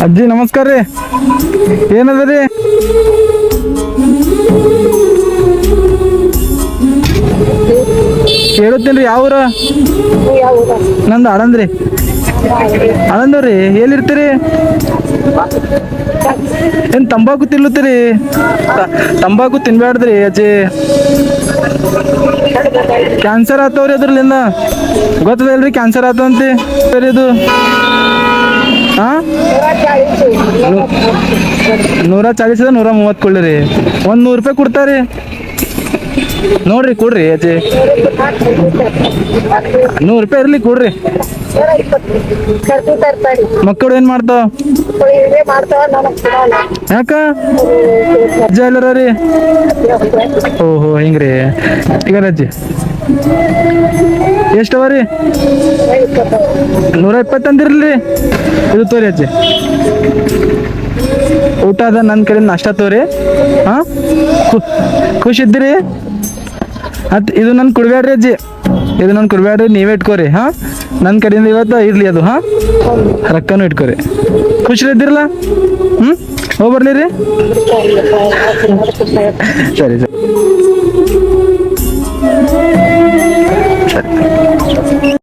ಅಜ್ಜಿ ನಮಸ್ಕಾರ ರೀ. ಏನದ ರೀ? ಹೇಳುತ್ತೀನಿ ರೀ. ಯಾವ ಊರ? ನಂದು ಆಳಂದ್ರಿ. ಆಳಂದವ್ರಿ. ಎಲ್ಲಿರ್ತೀರಿ? ಏನು ತಂಬಾಕು ತಿನ್ಲತ್ತೀರಿ? ತಂಬಾಕು ತಿನ್ಬ್ಯಾಡ್ದ್ರಿ ಅಜ್ಜಿ, ಕ್ಯಾನ್ಸರ್ ಆತವ್ರಿ ಅದ್ರಲ್ಲಿಂದ. ಗೊತ್ತದಲ್ರಿ ಕ್ಯಾನ್ಸರ್ ಆತಂತಿ ಸರಿ ಇದು. ಹಾಂ, 140 130 ಕೊಳ್ಳಿರಿ. 100 ರೂಪಾಯಿ ಕೊಡ್ತಾರಿ ನೋಡ್ರಿ. ಕೊಡ್ರಿ ಅಜ್ಜಿ, 100 ರೂಪಾಯಿ ಇರ್ಲಿ ಕೊಡ್ರಿ. ಮಕ್ಕಳು ಏನ್ ಮಾಡ್ತಾವ? ಯಾಕ ಅಜ್ಜ ಎಲ್ಲರ ರೀ? ಓಹೋ ಹಿಂಗ್ರಿ. ಈಗ ಅಜ್ಜಿ ಎಷ್ಟವ ರೀ? 120 ಅಂದಿರ್ಲಿ. ಇದು ತೋರಿ ಅಜ್ಜಿ, ಊಟ ಅದ ನನ್ನ ಕಡೆಯಿಂದ ನಾಷ್ಟ ತೋರಿ. ಹಾಂ, ಖುಷಿ ಇದ್ದೀರಿ? ಇದು ನನ್ ಕೊಡ್ಬೇಡ್ರಿ ಅಜ್ಜಿ, ಇದು ನನ್ ಕೊಡ್ಬೇಡ್ರಿ, ನೀವೇ ಇಟ್ಕೋರಿ. ಹಾಂ, ನನ್ನ ಕಡೆಯಿಂದ ಇವತ್ತು ಇರ್ಲಿ ಅದು. ಹಾಂ, ರೊಕ್ಕನೂ ಇಟ್ಕೋರಿ. ಖುಷಿ ಇದ್ದಿರಲ್ಲ? ಹೋಗ್ಬರ್ಲಿ ರೀ. ಸರಿ ಸರಿ ಸರಿ.